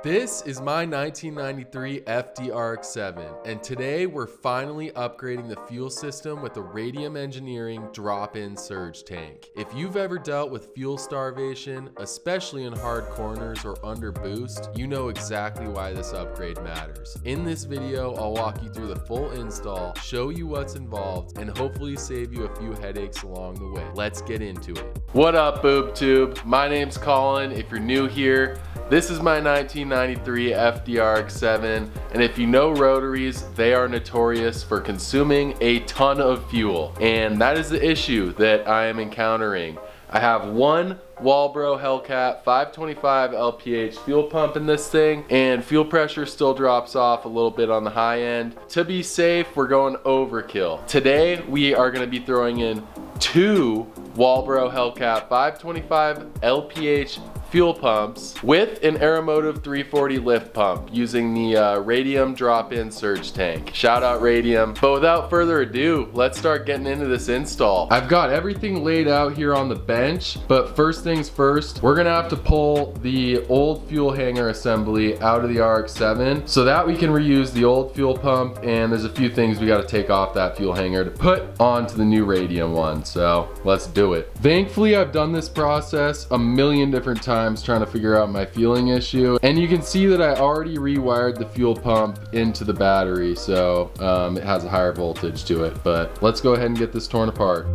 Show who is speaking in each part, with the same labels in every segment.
Speaker 1: This is my 1993 FD RX7, and today we're finally upgrading the fuel system with the Radium Engineering drop-in surge tank. If you've ever dealt with fuel starvation, especially in hard corners or under boost, you know exactly why this upgrade matters. In this video, I'll walk you through the full install, show you what's involved, and hopefully save you a few headaches along the way. Let's get into it. What up, Boob Tube? My name's Colin. If you're new here, this is my 1993 FD RX7, and if you know rotaries, they are notorious for consuming a ton of fuel, and that is the issue that I am encountering. I have one Walbro Hellcat 525 LPH fuel pump in this thing, and fuel pressure still drops off a little bit on the high end. To be safe, we're going overkill. Today, we are gonna be throwing in two Walbro Hellcat 525 LPH fuel pumps with an Aeromotive 340 lift pump using the Radium drop-in surge tank. Shout out Radium. But without further ado, let's start getting into this install. I've got everything laid out here on the bench, but first things first, we're gonna have to pull the old fuel hanger assembly out of the RX7 so that we can reuse the old fuel pump, and there's a few things we gotta take off that fuel hanger to put onto the new Radium one, so let's do it. Thankfully, I've done this process a million different times trying to figure out my fueling issue, and you can see that I already rewired the fuel pump into the battery, so it has a higher voltage to it. But let's go ahead and get this torn apart.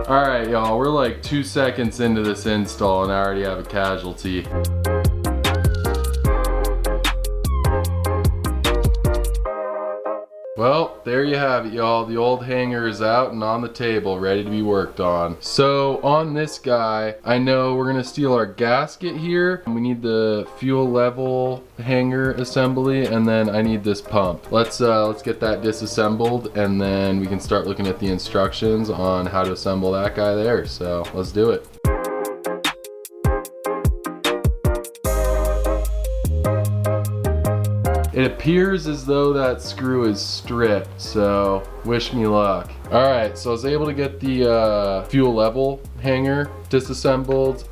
Speaker 1: All right, y'all, we're like 2 seconds into this install and I already have a casualty. Well, there you have it, y'all. The old hanger is out and on the table, ready to be worked on. So on this guy, I know we're gonna steal our gasket here. We need the fuel level hanger assembly, and then I need this pump. Let's get that disassembled, and then we can start looking at the instructions on how to assemble that guy there. So let's do it. It appears as though that screw is stripped, so wish me luck. All right, so I was able to get the fuel level hanger disassembled.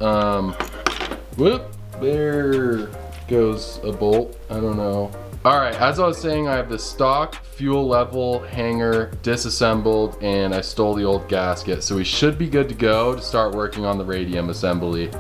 Speaker 1: Whoop, there goes a bolt, I don't know. All right, as I was saying, I have the stock fuel level hanger disassembled, and I stole the old gasket, so we should be good to go to start working on the Radium assembly.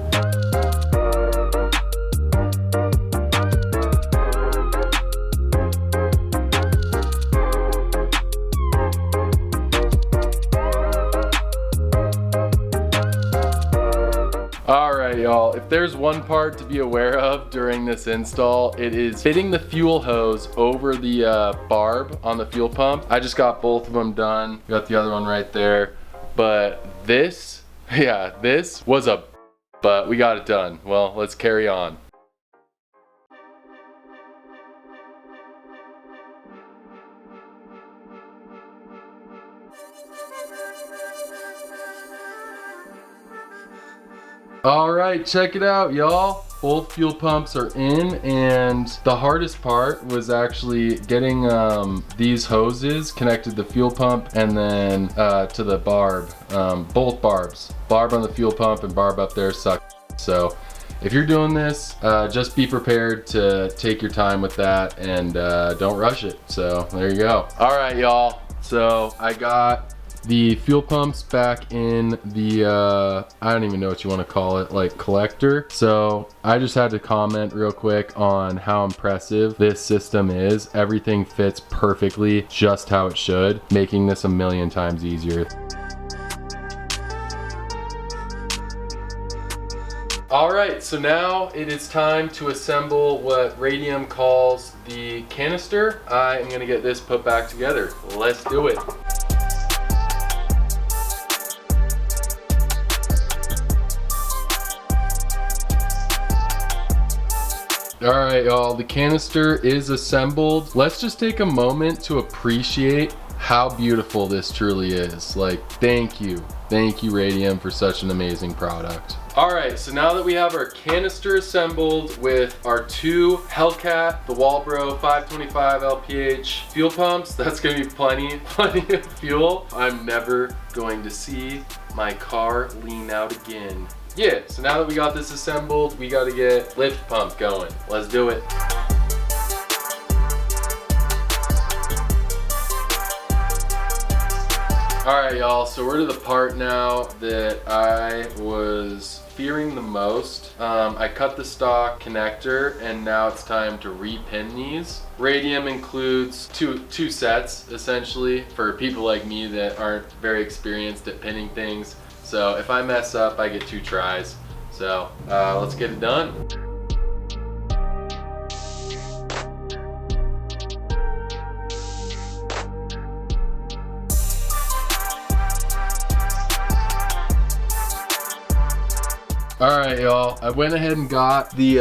Speaker 1: Alright y'all, if there's one part to be aware of during this install, it is fitting the fuel hose over the barb on the fuel pump. I just got both of them done. Got the other one right there. But this, yeah, this was but we got it done. Well, let's carry on. All right, check it out, y'all. Both fuel pumps are in, and the hardest part was actually getting these hoses connected to the fuel pump and then to the barb, both barbs. Barb on the fuel pump and barb up there suck. So if you're doing this, just be prepared to take your time with that, and don't rush it. So there you go. All right, y'all. So I got the fuel pumps back in the, I don't even know what you want to call it, like collector. So I just had to comment real quick on how impressive this system is. Everything fits perfectly just how it should, making this a million times easier. All right, so now it is time to assemble what Radium calls the canister. I am gonna get this put back together. Let's do it. All right, y'all, the canister is assembled. Let's just take a moment to appreciate how beautiful this truly is. Like, thank you Radium, for such an amazing product. All right, so now that we have our canister assembled with our two Hellcat, the Walbro 525 LPH fuel pumps, that's gonna be plenty of fuel. I'm never going to see my car lean out again. Yeah, so now that we got this assembled, we gotta get lift pump going. Let's do it. All right, y'all, so we're to the part now that I was fearing the most. I cut the stock connector and now it's time to repin these. Radium includes two sets, essentially, for people like me that aren't very experienced at pinning things. So if I mess up, I get 2 tries. So let's get it done. All right, y'all, I went ahead and got the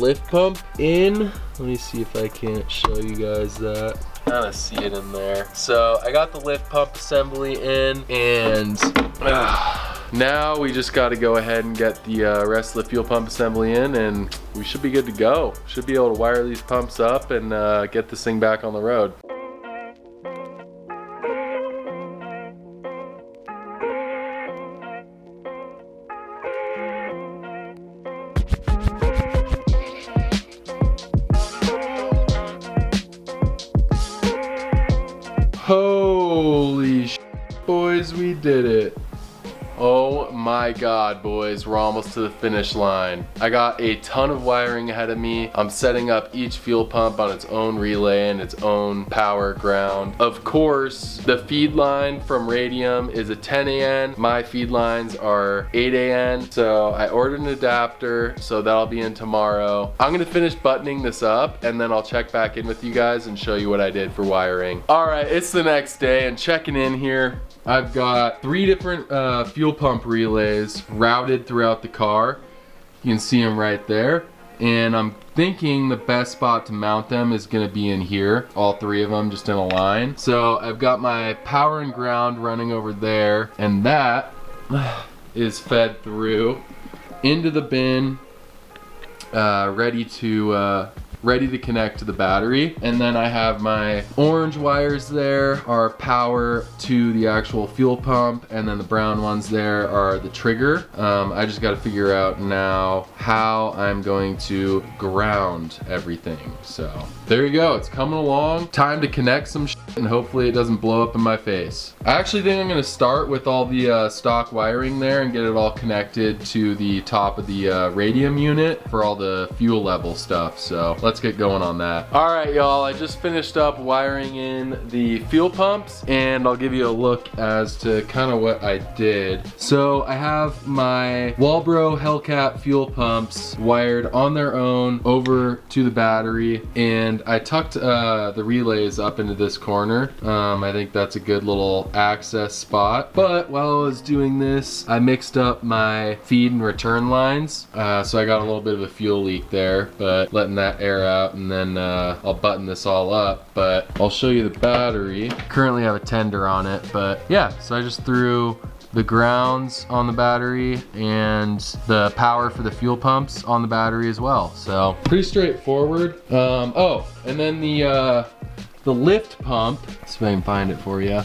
Speaker 1: lift pump in. Let me see if I can't show you guys that. Kind of see it in there. So I got the lift pump assembly in, and now we just got to go ahead and get the rest of the fuel pump assembly in, and we should be good to go. Should be able to wire these pumps up and get this thing back on the road. Holy sh**, boys, we did it. Oh my God, boys, we're almost to the finish line. I got a ton of wiring ahead of me. I'm setting up each fuel pump on its own relay and its own power ground. Of course, the feed line from Radium is a 10 AN. My feed lines are 8 AN. So I ordered an adapter, so that'll be in tomorrow. I'm gonna finish buttoning this up and then I'll check back in with you guys and show you what I did for wiring. All right, it's the next day and checking in here. I've got 3 different fuel pump relays routed throughout the car. You can see them right there. And I'm thinking the best spot to mount them is gonna be in here. All 3 of them just in a line. So I've got my power and ground running over there, and that is fed through into the bin, ready to connect to the battery. And then I have my orange wires there are power to the actual fuel pump, and then the brown ones there are the trigger. I just got to figure out now how I'm going to ground everything. So there you go, it's coming along. Time to connect some shit and hopefully it doesn't blow up in my face. I actually think I'm gonna start with all the stock wiring there and get it all connected to the top of the Radium unit for all the fuel level stuff. So let's get going on that. All right, y'all, I just finished up wiring in the fuel pumps and I'll give you a look as to kind of what I did. So I have my Walbro Hellcat fuel pumps wired on their own over to the battery, and I tucked the relays up into this corner. I think that's a good little access spot. But while I was doing this, I mixed up my feed and return lines. So I got a little bit of a fuel leak there, but letting that air out, and then I'll button this all up. But I'll show you the battery. Currently have a tender on it, but yeah, so I just threw the grounds on the battery and the power for the fuel pumps on the battery as well. So pretty straightforward. Oh, and then the lift pump, let's see if I can find it for you.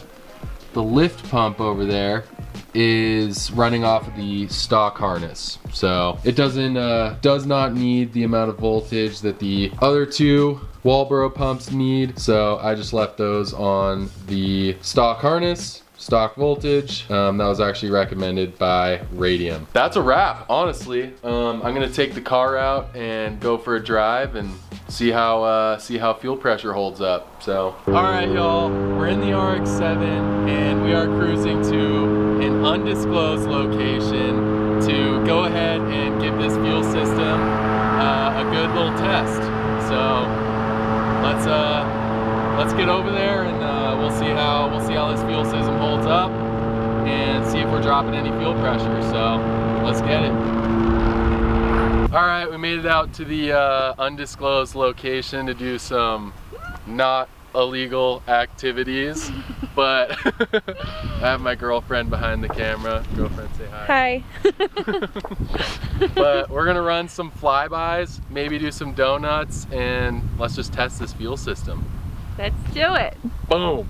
Speaker 1: The lift pump over there is running off of the stock harness. So it does not need the amount of voltage that the other 2 Walbro pumps need. So I just left those on the stock harness. Stock voltage. That was actually recommended by Radium. That's a wrap, honestly. I'm gonna take the car out and go for a drive and see how fuel pressure holds up. So, all right, y'all, we're in the RX7 and we are cruising to an undisclosed location to go ahead and give this fuel system a good little test. So let's get over there and we'll see how this fuel system holds up and see if we're dropping any fuel pressure. So let's get it. All right, we made it out to the undisclosed location to do some not illegal activities. But I have my girlfriend behind the camera. Girlfriend, say hi.
Speaker 2: Hi.
Speaker 1: But we're gonna run some flybys, maybe do some donuts, and let's just test this fuel system.
Speaker 2: Let's do it.
Speaker 1: Boom.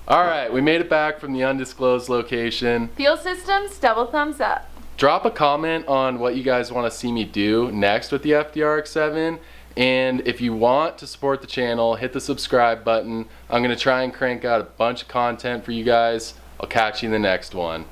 Speaker 1: All right, we made it back from the undisclosed location.
Speaker 2: Fuel systems, double thumbs up.
Speaker 1: Drop a comment on what you guys want to see me do next with the FD RX7. And if you want to support the channel, hit the subscribe button. I'm going to try and crank out a bunch of content for you guys. I'll catch you in the next one.